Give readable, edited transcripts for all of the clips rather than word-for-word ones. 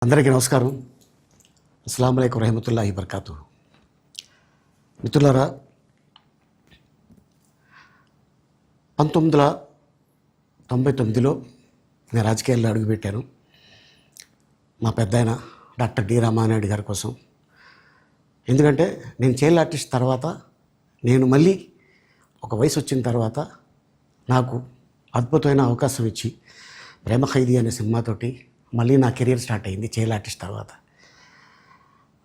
అందరికీ నమస్కారం. అస్సలాము అలైకుం రహమతుల్లాహి బర్కాతు. మిత్రులారా, 1999లో నేను రాజకీయాల్లో అడుగుపెట్టాను. మా పెద్దాయన డాక్టర్ డి రామానాయుడు గారి కోసం. ఎందుకంటే నేను చైల్డ్ ఆర్టిస్ట్ తర్వాత నేను మళ్ళీ ఒక వయసు వచ్చిన తర్వాత నాకు అద్భుతమైన అవకాశం ఇచ్చి ప్రేమ ఖైదీ అనే సినిమాతోటి మళ్ళీ నా కెరీర్ స్టార్ట్ అయింది చైల్డ్ ఆర్టిస్ట్ తర్వాత.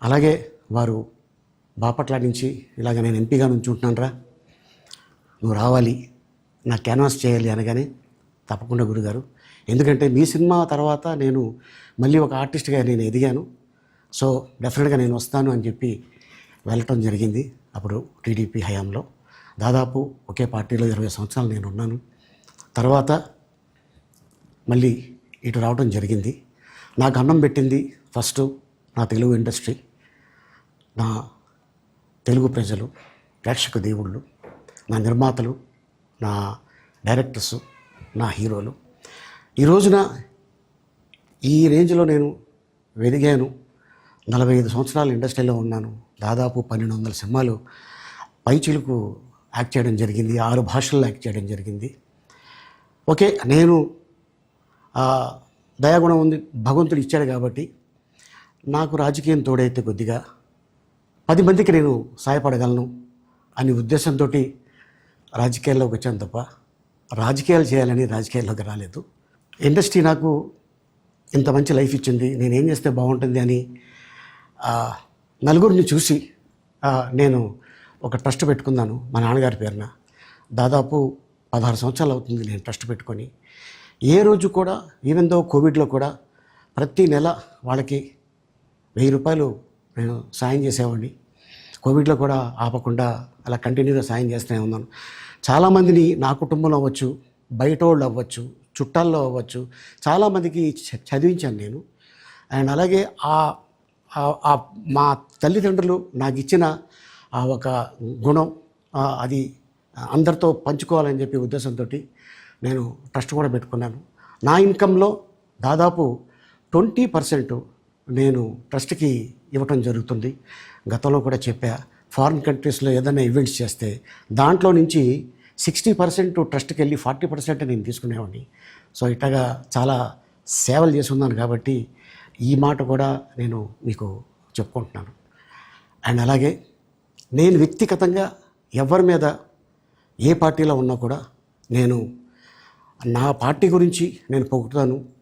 అలాగే వారు బాపట్ల నుంచి ఇలాగ నేను ఎంపీగా నుంచి ఉంటున్నాను, నువ్వు రావాలి, నా క్యాన్వాస్ చేయాలి అనగానే తప్పకుండా గురుగారు, ఎందుకంటే మీ సినిమా తర్వాత నేను మళ్ళీ ఒక ఆర్టిస్ట్గా నేను ఎదిగాను, సో డెఫినెట్గా నేను వస్తాను అని చెప్పి వెళ్ళటం జరిగింది. అప్పుడు టీడీపీ హయాంలో దాదాపు ఒకే పార్టీలో 20 సంవత్సరాలు నేను ఉన్నాను. తర్వాత మళ్ళీ ఇటు రావడం జరిగింది. నాకు అన్నం పెట్టింది ఫస్ట్ నా తెలుగు ఇండస్ట్రీ, నా తెలుగు ప్రజలు, ప్రేక్షక దేవుళ్ళు, నా నిర్మాతలు, నా డైరెక్టర్సు, నా హీరోలు. ఈ రోజున ఈ రేంజ్లో నేను ఎదిగాను. 45 సంవత్సరాలు ఇండస్ట్రీలో ఉన్నాను. దాదాపు 1200 సినిమాలు పైచిలుకు యాక్ట్ చేయడం జరిగింది. 6 భాషల్లో యాక్ట్ చేయడం జరిగింది. ఓకే, నేను దయాగుణం ఉంది, భగవంతుడు ఇచ్చాడు కాబట్టి నాకు రాజకీయం తోడైతే కొద్దిగా 10 మందికి నేను సహాయపడగలను అనే ఉద్దేశంతో రాజకీయాల్లోకి వచ్చాను తప్ప రాజకీయాలు చేయాలని రాజకీయాల్లోకి రాలేదు. ఇండస్ట్రీ నాకు ఇంత మంచి లైఫ్ ఇచ్చింది, నేనేం చేస్తే బాగుంటుంది అని నలుగురిని చూసి నేను ఒక ట్రస్ట్ పెట్టుకున్నాను మా నాన్నగారి పేరున. దాదాపు 16 సంవత్సరాలు అవుతుంది నేను ట్రస్ట్ పెట్టుకొని. ఏ రోజు కూడా, ఈవెన్ దో కోవిడ్లో కూడా ప్రతి నెల వాళ్ళకి 1000 రూపాయలు నేను సాయం చేసేవాడిని. కోవిడ్లో కూడా ఆపకుండా అలా కంటిన్యూగా సాయం చేస్తూనే ఉన్నాను. చాలామందిని నా కుటుంబంలో అవ్వచ్చు, బయట వాళ్ళు అవ్వచ్చు, చుట్టాల్లో అవ్వచ్చు, చాలామందికి చదివించాను నేను. అండ్ అలాగే మా తల్లిదండ్రులు నాకు ఇచ్చిన ఆ ఒక గుణం అది అందరితో పంచుకోవాలని చెప్పి ఉద్దేశంతో నేను ట్రస్ట్ కూడా పెట్టుకున్నాను. నా ఇన్కంలో దాదాపు 20% నేను ట్రస్ట్కి ఇవ్వటం జరుగుతుంది. గతంలో కూడా చెప్పా, ఫారిన్ కంట్రీస్లో ఏదైనా ఈవెంట్స్ చేస్తే దాంట్లో నుంచి 60% ట్రస్ట్కి వెళ్ళి 40% నేను తీసుకునేవాడిని. సో ఇట్లాగా చాలా సేవలు చేసి ఉన్నాను కాబట్టి ఈ మాట కూడా నేను మీకు చెప్పుకుంటున్నాను. అండ్ అలాగే నేను వ్యక్తిగతంగా ఎవరి మీద ఏ పార్టీలో ఉన్నా కూడా నేను నా పార్టీ గురించి నేను పొగుడుతాను,